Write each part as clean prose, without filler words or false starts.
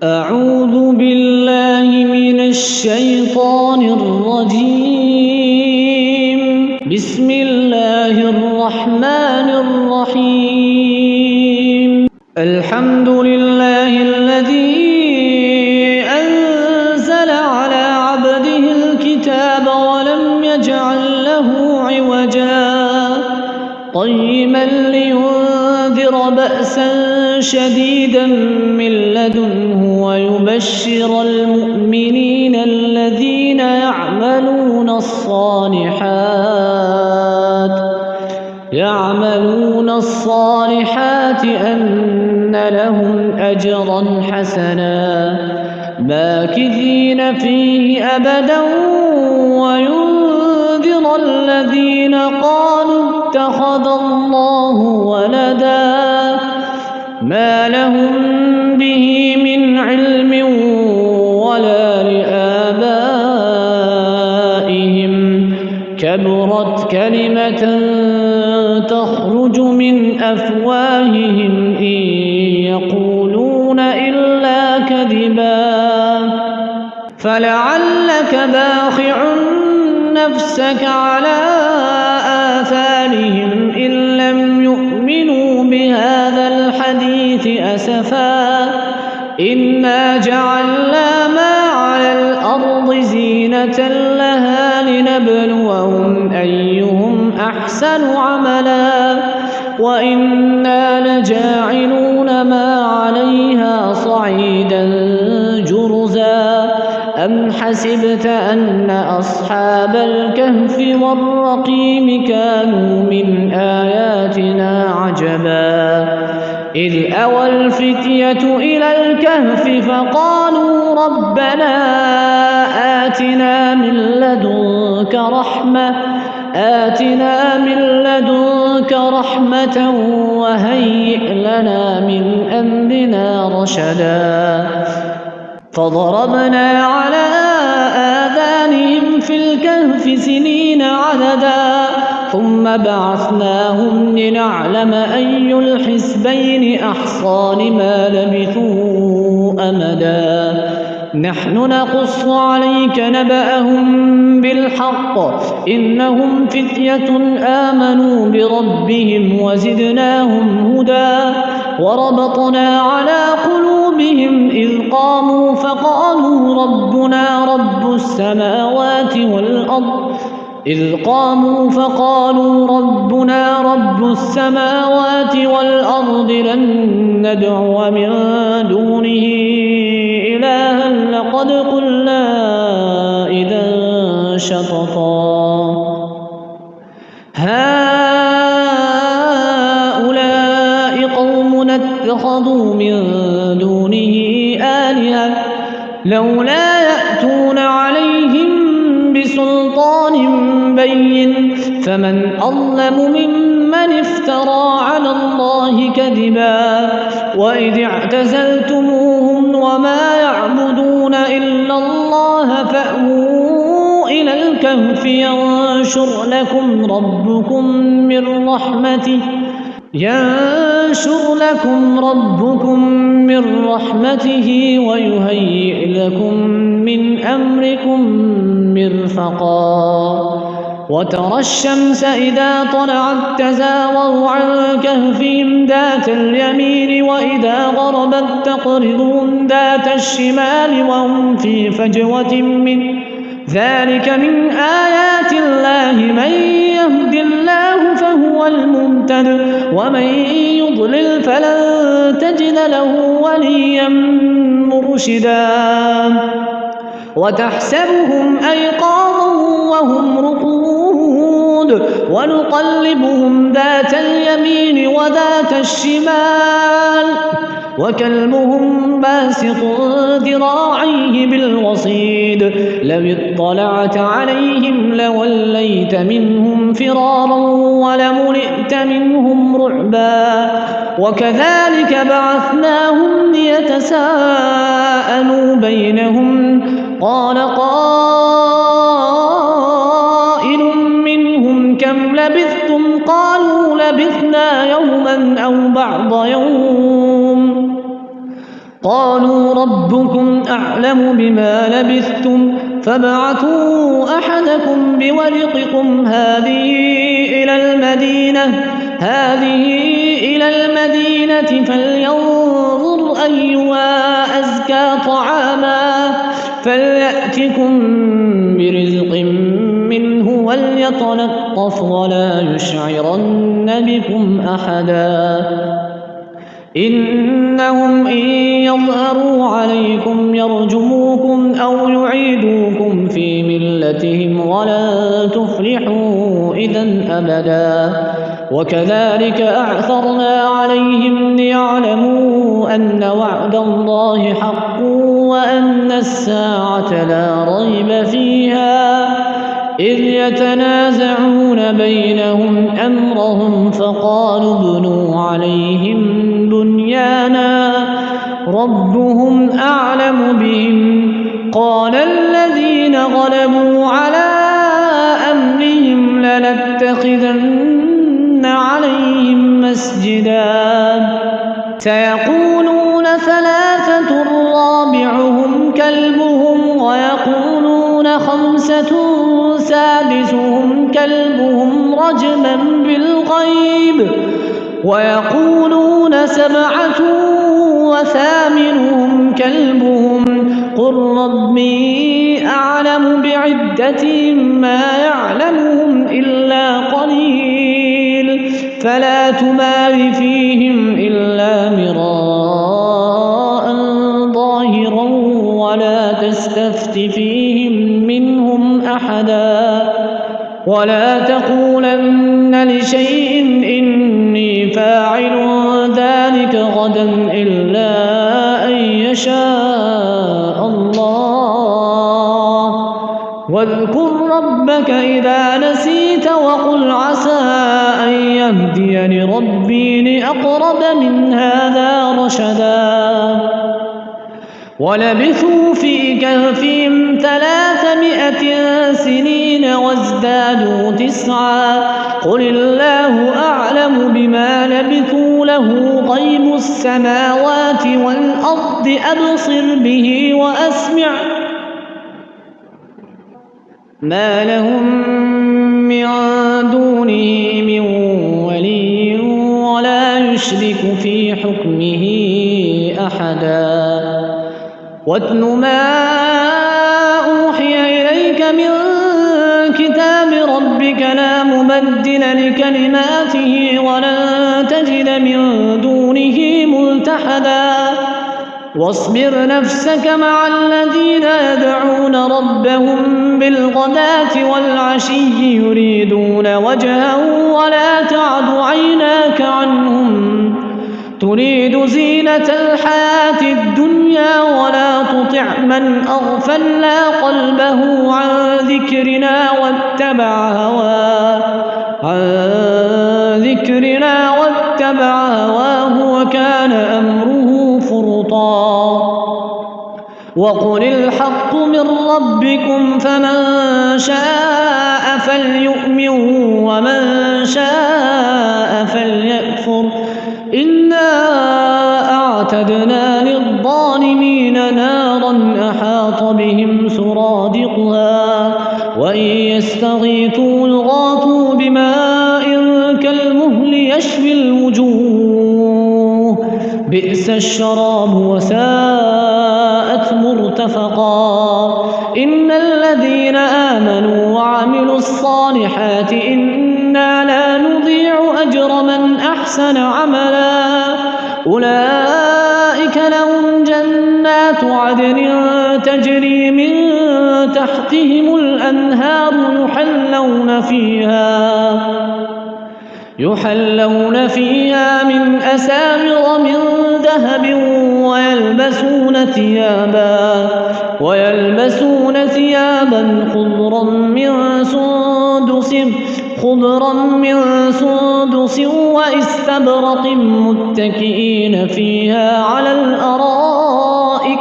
أعوذ بالله من الشيطان الرجيم. بسم الله الرحمن الرحيم. الحمد لله الذي أنزل على عبده الكتاب ولم يجعل له عوجا قيما لينذر بأسا شديدا من لدنه ويبشر المؤمنين الذين يعملون الصالحات أن لهم أجرا حسنا ماكثين فيه أبدا وينذر الذين قالوا اتخذ الله ولدا ما لهم به من علم ولا لآبائهم كبرت كلمة تخرج من أفواههم إن يقولون إلا كذبا فلعلك باخع نفسك على آثارهم إن لم يؤمنوا بهذا الحديث أسفا إنا جعلنا ما على الأرض زينة لها لنبلوهم أيهم أحسن عملا وإنا لجاعلون ما عليها صعيدا جرزا أم حسبت أن أصحاب الكهف والرقيم كانوا من آياتنا عجبا إذ أوى الفتية إلى الكهف فقالوا ربنا آتنا من لدنك رحمة وهيئ لنا من أمرنا رشدا فضربنا على آذانهم في الكهف سنين عددا ثم بعثناهم لنعلم أي الحزبين أحصى لما لبثوا أمدا نحن نقص عليك نبأهم بالحق إنهم فتية آمنوا بربهم وزدناهم هدى وربطنا على قلوبهم إذ قاموا فقالوا ربنا رب السماوات والأرض لن ندعو من دونه إلها لقد قلنا إذا شططا هؤلاء قومنا اتخذوا من دونه آلهة لولا يأتون عليهم بسلطان بين فمن أظلم ممن افترى على الله كذبا وإذ اعتزلتموهم وما يعبدون إلا الله فأووا إلى الكهف ينشر لكم ربكم من رحمته ويهيئ لكم من أمركم مرفقا وترى الشمس إذا طلعت تزاور عن كهفهم ذات اليمين وإذا غربت تقرضهم ذات الشمال وهم في فجوة منه ذلك من آيات الله من يهد الله فهو المهتد ومن يضلل فلن تجد له وليا مرشدا وتحسبهم أيقاظا وهم رقود ونقلبهم ذات اليمين وذات الشمال وكلبهم باسط ذراعيه بالوصيد لو اطلعت عليهم لوليت منهم فرارا ولملئت منهم رعبا وكذلك بعثناهم ليتساءلوا بينهم قال قائل منهم كم لبثتم قالوا لبثنا يوما أو بعض يوم قالوا ربكم أعلم بما لبثتم فابعثوا أحدكم بورقكم هذه إلى المدينة فلينظر أيها أزكى طعاما فليأتكم برزق منه وليتلطف ولا يشعرن بكم أحدا إنهم إن يظهروا عليكم يرجموكم أو يعيدوكم في ملتهم ولن تفلحوا إذا أبدا وكذلك أعثرنا عليهم ليعلموا أن وعد الله حق وأن الساعة لا ريب فيها إذ يتنازعون بينهم أمرهم فقالوا ابنوا عليهم بنيانا ربهم أعلم بهم قال الذين غلبوا على أمرهم لنتخذن عليهم مسجدا سيقولون ثلاثة رابعهم كلبهم ويقولون خمسة سادسهم كلبهم رجما بالغيب ويقولون سبعة وثامنهم كلبهم قل ربي أعلم بعدتهم ما يعلمهم إلا قليل فلا تمار فيهم إلا مراء ظاهرا ولا تستفت فيهم منهم أحدا ولا تقولن لشيء إني فاعل ذلك غدا إلا أن يشاء الله واذكر ربك إذا نسيت وقل عسى أن يهديني ربي لأقرب من هذا رشدا ولبثوا في كهفهم 300 سنين وازدادوا 9 قل الله أعلم بما لبثوا له غيب السماوات والأرض أبصر به وأسمع ما لهم من دونه من ولي ولا يشرك في حكمه أحدا واتل ما أوحي إليك من كتاب ربك لا مبدل لكلماته ولن تجد من دونه ملتحدا واصبر نفسك مع الذين يدعون ربهم بالغداة والعشي يريدون وجهه ولا تعد عيناك عنهم تريد زينة الحياة الدنيا ولا تطع من أغفلنا قلبه عن ذكرنا واتبع هواه وكان أمره فرطا وقل الحق من ربكم فمن شاء فليؤمن ومن شاء فليكفر إنا أعتدنا للظالمين نارا أحاط بهم سرادقها وإن يستغيثوا يغاثوا بماء كالمهل يشوي الوجوه بئس الشراب وساءت مرتفقا إن الذين آمنوا وعملوا الصالحات إنا لا نضيع أجر من أحسن عملا أولئك لهم جنات عدن تجري من تحتهم الأنهار يحلون فيها من أساور من ذهب ويلبسون ثيابا خضرا من سندس واستبرق متكئين فيها على الأرائك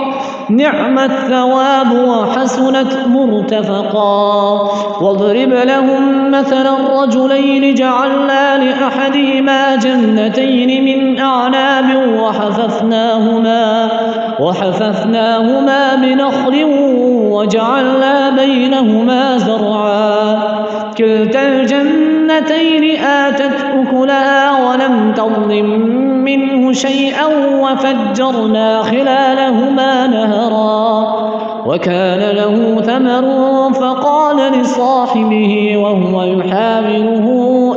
نعم الثواب وحسنت مرتفقا واضرب لهم مثلا الرجلين جعلنا لأحدهما جنتين من أعناب وحففناهما بنخل وجعلنا بينهما زرعا كلتا الجنتين آتت أكلها ولم تظلم منه شيئا وفجرنا خلالهما نهرا وكان له ثمر فقال لصاحبه وهو يحاوره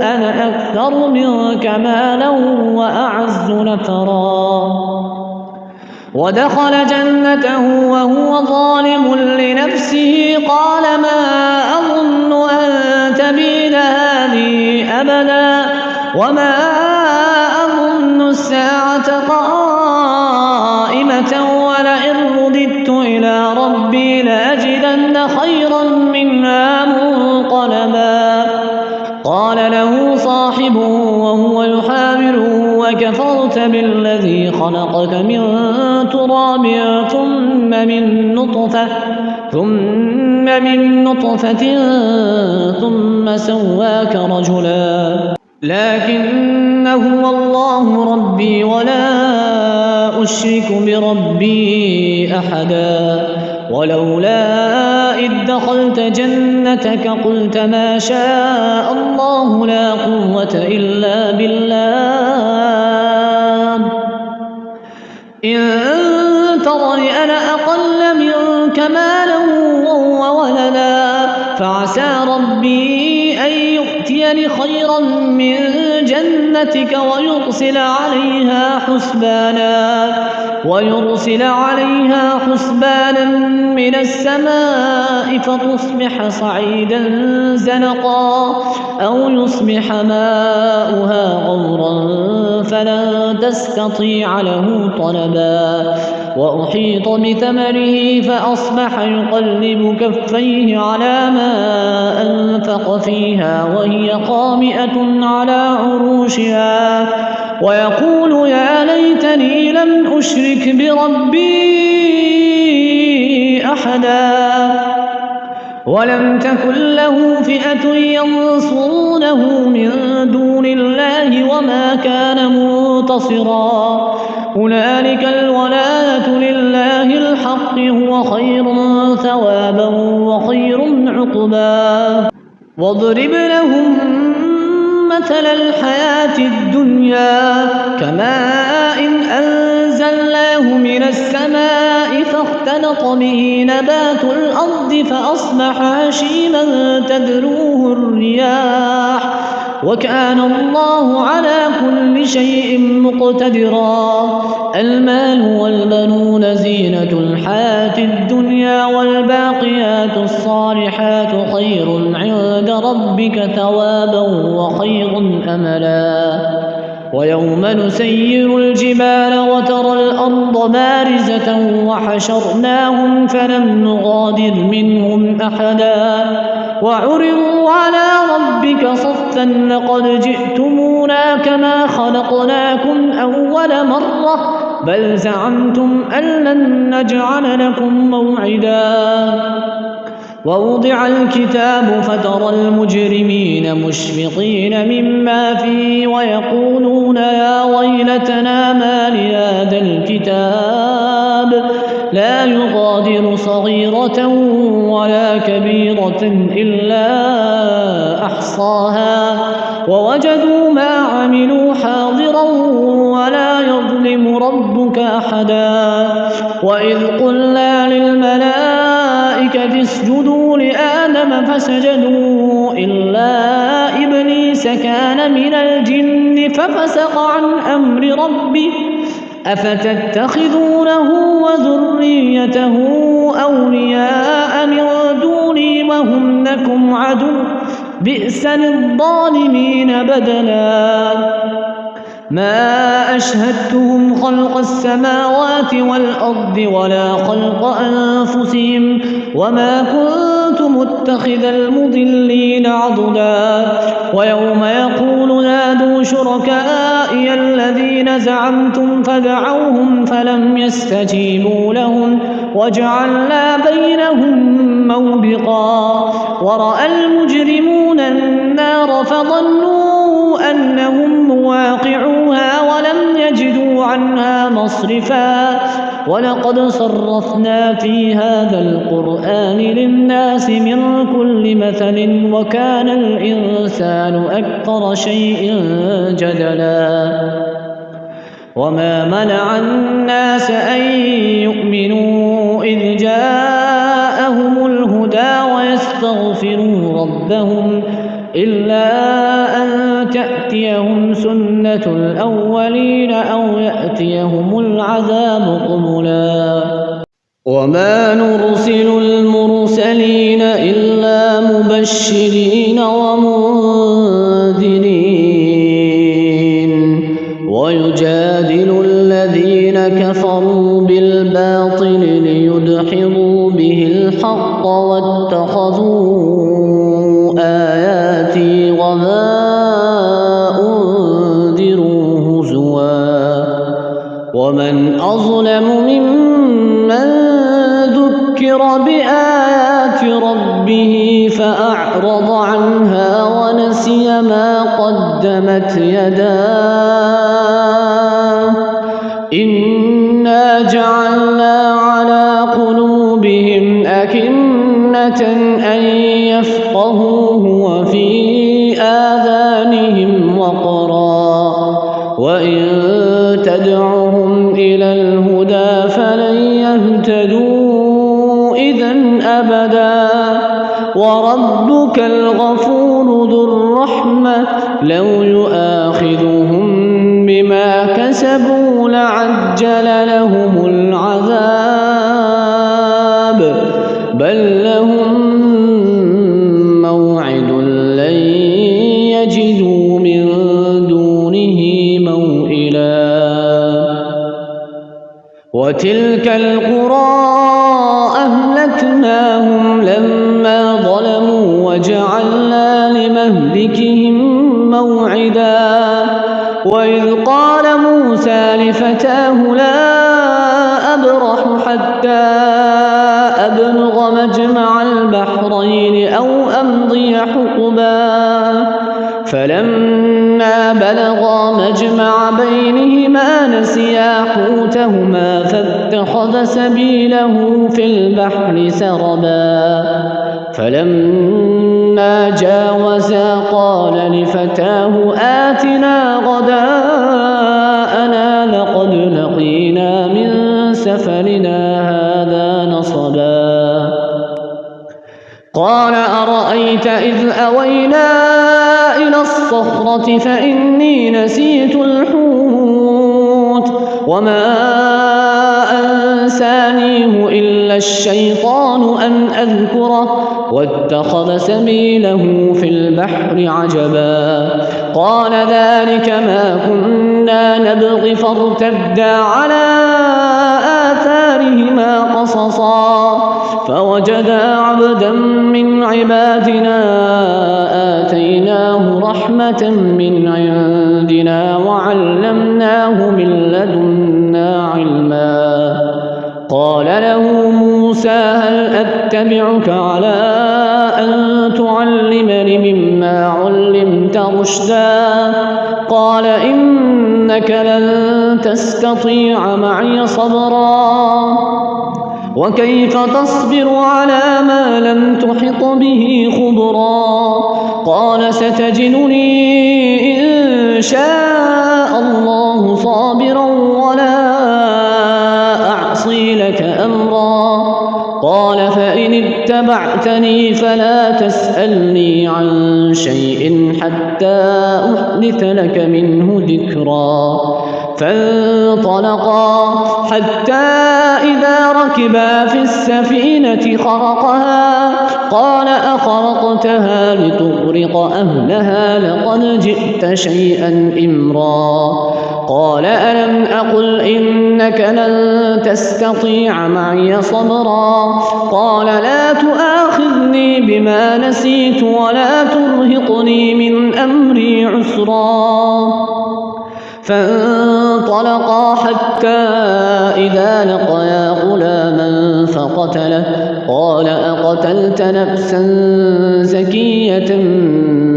أنا أكثر منك مالا وأعز نفرا ودخل جنته وهو ظالم لنفسه قال ما أظن أن تبيد هذه أبدا وما أظن الساعة قائمة ولئن رددت إلى ربي لأجدن خيرا منها منقلبا قال له صاحبه وهو يحاوره وكفرت بالذي خلقك من تراب ثم من نطفة ثم سواك رجلا لكن هو الله ربي ولا أشرك بربي أحدا ولولا إذ دخلت جنتك قلت ما شاء الله لا قوة إلا بالله إن ترني أنا أقل منك مالا وولدا فعسى ربي أن يؤتيني خيرا من جنتك ويرسل عليها حسبانا من السماء فتصبح صعيدا زلقا أو يصبح ماؤها غورا فلن تستطيع له طلبا وأحيط بثمره فأصبح يقلب كفيه على ما أنفق فيها وهي خامئة على عروشها ويقول يا ليتني لم أشرك بربي أحدا ولم تكن له فئة ينصرونه من دون الله وما كان منتصرا هنالك الولاية لله الحق هو خير ثوابا وخير عقبا واضرب لهم مثل الحياة الدنيا كماء أنزلناه من السماء فاختلط به نبات الأرض فأصبح هشيما تذروه الرياح وكان الله على كل شيء مقتدرا المال والبنون زينة الحياة الدنيا والباقيات الصالحات خير عند ربك ثوابا وخير أملا ويوم نسير الجبال وترى الأرض بارزة وحشرناهم فلم نغادر منهم أحدا وعرضوا على ربك صفا لقد جئتمونا كما خلقناكم أول مرة بل زعمتم أن لن نجعل لكم موعدا ووضع الكتاب فترى المجرمين مشفقين مما فيه ويقولون يا ويلتنا ما لهذا الكتاب لا يغادر صغيرة ولا كبيرة إلا أحصاها ووجدوا ما عملوا حاضرا ولا يظلم ربك أحدا وإذ قلنا للملائكة اسجدوا لآدم فسجدوا إلا إبليس كان من الجن ففسق عن أمر ربه أفتتخذونه وذريته أولياء من دوني وهم لكم عدو بئس للظالمين بدلا ما أشهدتهم خلق السماوات والأرض ولا خلق أنفسهم وما كنت متخذ المضلين عضدا ويوم يقول نادوا شركائي الذين زعمتم فدعوهم فلم يستجيبوا لهم وجعلنا بينهم موبقا ورأى المجرمون النار فظنوا أنهم مواقعوها ولم يجدوا عنها مصرفا ولقد صرفنا في هذا القرآن للناس من كل مثل وكان الإنسان أكثر شيء جدلا وما منع الناس أن يؤمنوا إذ جاءهم الهدى ويستغفروا ربهم إلا أن تأتيهم سنة الأولين أو يأتيهم العذاب قبلا وما نرسل المرسلين إلا مبشرين ومنذرين ويجادل الذين كفروا بالباطل ليدحضوا به الحق واتخذوا آياتي وما أنذروا هزوا ومن أظلم ممن ذكر بآيات ربه فأعرض عنها ونسي ما قدمت يداه إنا جعلنا على قلوبهم أكنة أن يفقهوه وفي آذانهم وقرا وإن تدعهم إلى الهدى فلن يهتدوا إذن أبدا وربك الغفور ذو الرحمة لو يؤاخذهم بما كسبوا لعجل لهم العذاب بل لهم موعد لن يجدوا من دونه موئلا وتلك القرى أهلكناهم لما ظلموا وجعلنا لمهلكهم موعدا وإذ قال موسى لفتاه لا أبرح حتى أبلغ مجمع البحرين أو أمضي حقبا فلما بلغا مجمع بينهما نسيا حوتهما فاتخذ سبيله في البحر سربا فلما جاوزا قال لفتاه آتنا غداءنا لقد لقينا من سفرنا هذا نصبا قال أرأيت إذ أوينا إلى الصخرة فإني نسيت الحوت وما أنسانيه إلا الشيطان أن أذكره واتخذ سبيله في البحر عجبا قال ذلك ما كنا نبغي فارتدا على آثارهما قصصا فوجدا عبدا من عبادنا آتيناه رحمة من عندنا وعلمناه من لدنا علما قال له موسى هل أتبعك على أن تعلمني مما علمت رشدا قال إنك لن تستطيع معي صبرا وكيف تصبر على ما لم تحط به خبرا قال ستجدني إن شاء الله صابرا ولا أعصي لك أمرا قال فإن اتبعتني فلا تسألني عن شيء حتى أحدث لك منه ذكرا فانطلقا حتى إذا ركبا في السفينة خرقها قال أخرقتها لتغرق أهلها لقد جئت شيئا إمرا قال ألم أقل إنك لن تستطيع معي صبرا قال لا تؤاخذني بما نسيت ولا ترهقني من أمري عسرا فانطلقا حتى إذا لقيا غلاما فقتله قال أقتلت نفسا زكية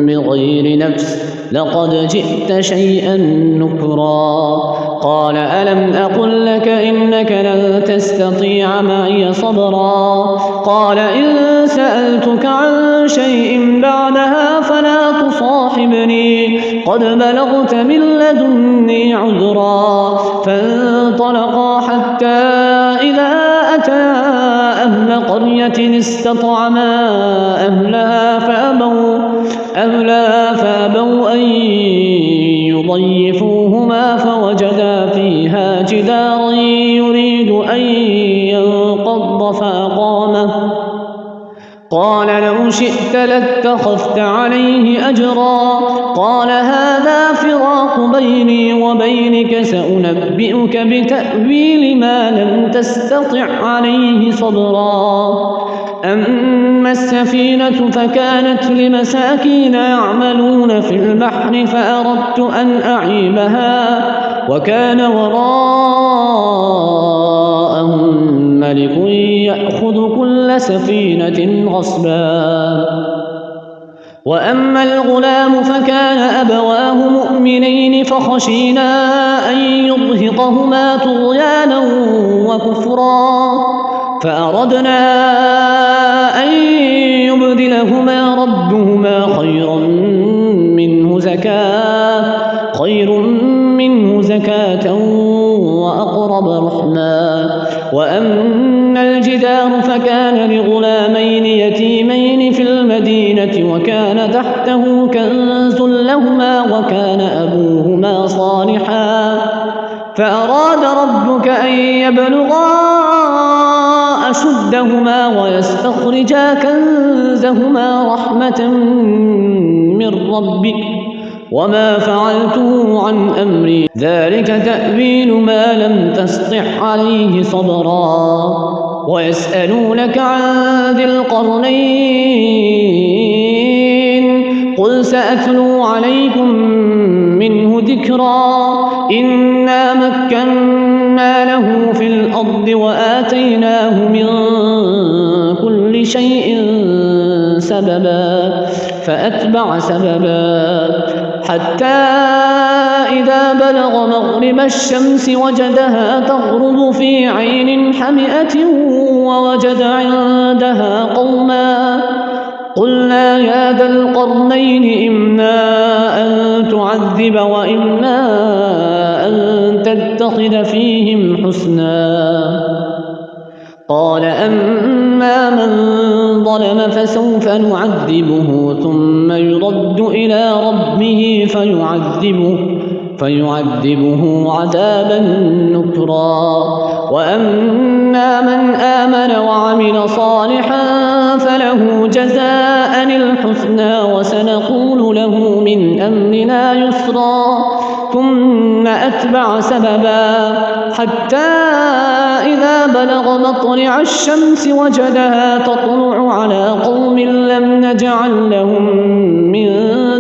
بغير نفس لقد جئت شيئا نكرا قال ألم أقل لك إنك لن تستطيع معي صبرا قال إن سألتك عن شيء بعدها فلا تصاحبني قد بلغت من لدني عذرا فانطلقا حتى إذا أتى أهل قرية استطعما أهلها فأبوا أن يضيفوهما فوجدا فيها جدارا يريد أن ينقض فأقامه قال لو شئت لاتخذت عليه أجرا قال هذا فراق بيني وبينك سأنبئك بتأويل ما لم تستطع عليه صبرا أما السفينة فكانت لمساكين يعملون في البحر فأردت أن أعيبها وكان وراءهم ملك يأخذ كل سفينة غصبا وأما الغلام فكان أبواه مؤمنين فخشينا أن يرهقهما طغيانا وكفرا فأردنا أن يبدلهما ربهما خيرا منه زكاة وأقرب رحما وأما الجدار فكان لغلامين يتيمين في المدينة وكان تحته كنز لهما وكان أبوهما صالحا فأراد ربك أن يبلغا أشدهما ويستخرجا كنزهما رحمة من ربك وما فعلته عن أمري ذلك تأويل ما لم تسطع عليه صبرا ويسألونك عن ذي القرنين قل سأتلو عليكم منه ذكرا إنا مكنا له في الأرض وآتيناه من كل شيء سببا فأتبع سببا حتى إذا بلغ مغرب الشمس وجدها تغرب في عين حمئة ووجد عندها قوما قلنا يا ذا القرنين إما أن تعذب وإما أن تتخذ فيهم حسنا قال أما من ظلم فسوف نعذبه ثم يرد إلى ربه فيعذبه عذابا نكرا وأما من آمن وعمل صالحا فله جزاء الحسنى وسنقول له من أمرنا يسرا ثم أتبع سببا حتى إذا بلغ مطلع الشمس وجدها تطلع على قوم لم نجعل لهم من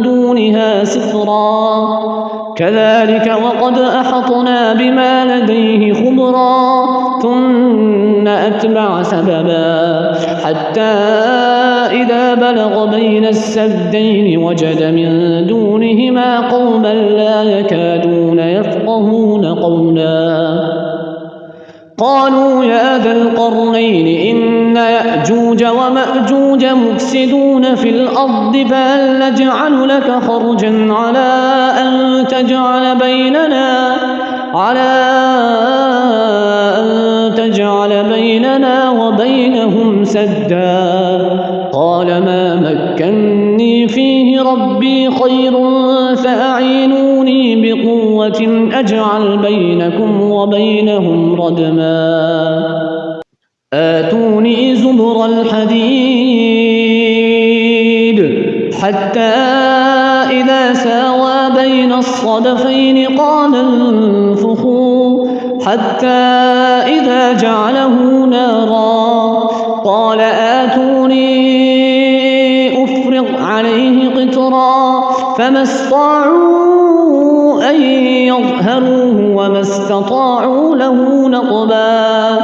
دونها سترا كذلك وقد أحطنا بما لديه خبرا ثم أتبع سببا حتى إذا بلغ بين السدين وجد من دونهما قوما لا يكادون يفقهون قولا قالوا يا ذا القرنين إن يأجوج ومأجوج مفسدون في الأرض فهل نجعل لك خرجا على أن تجعل بيننا وبينهم سدا قال ما مكني فيه ربي خير فأعينوني بقوة أجعل بينكم وبينهم ردما آتوني زبر الحديد حتى إذا ساوى بين الصدفين قال انفخوا حتى إذا جعله نارا قال آتوني أفرغ عليه قطرا فما استطاعوا أن يظهروه وما استطاعوا له نقبا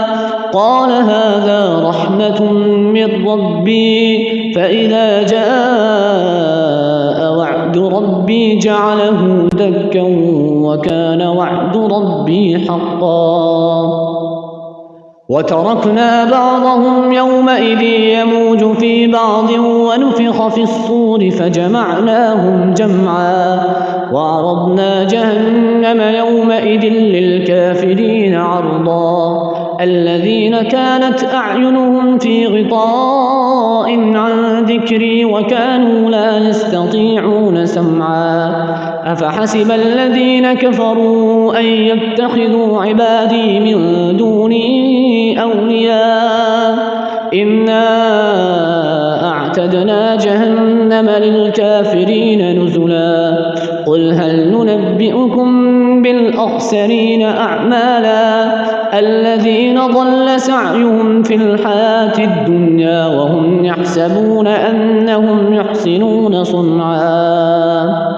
قال هذا رحمة من ربي فإذا جاء وعد ربي جعله دكا وكان وعد ربي حقا وتركنا بعضهم يومئذ يموج في بعض ونفخ في الصور فجمعناهم جمعا وعرضنا جهنم يومئذ للكافرين عرضا الذين كانت أعينهم في غطاء عن ذكري وكانوا لا يستطيعون سمعا أفحسب الذين كفروا أن يتخذوا عبادي من دوني أولياء إنا أعتدنا جهنم للكافرين نزلا قل هل ننبئكم بالأخسرين أعمالا الذين ضل سعيهم في الحياة الدنيا وهم يحسبون أنهم يحسنون صنعا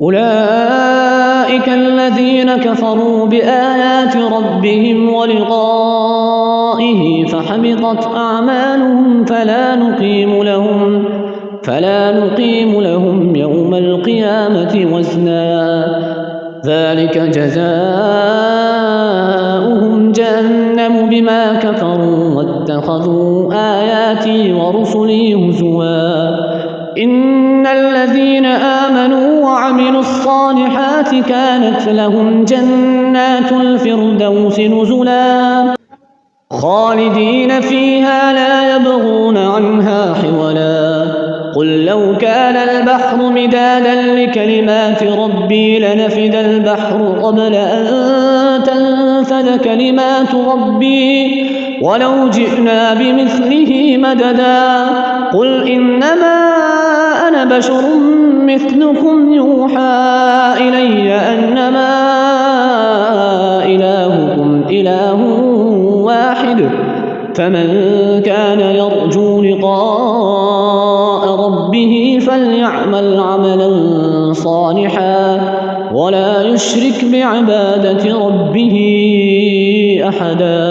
أولئك الذين كفروا بآيات ربهم ولقائه فحبطت أعمالهم فلا نقيم لهم يوم القيامة وزنا ذلك جزاؤهم جهنم بما كفروا واتخذوا آياتي ورسلي هزوا إن الذين آمنوا وعملوا الصالحات كانت لهم جنات الفردوس نزلا خالدين فيها لا يبغون عنها حولا قل لو كان البحر مدادا لكلمات ربي لنفد البحر قبل أن تنفد كلمات ربي ولو جئنا بمثله مددا قل إنما أنا بشر مثلكم يوحى إلي أنما إلهكم إله واحد فمن كان يرجو لقاء ربه فليعمل عملا صالحا ولا يشرك بعبادة ربه أحدا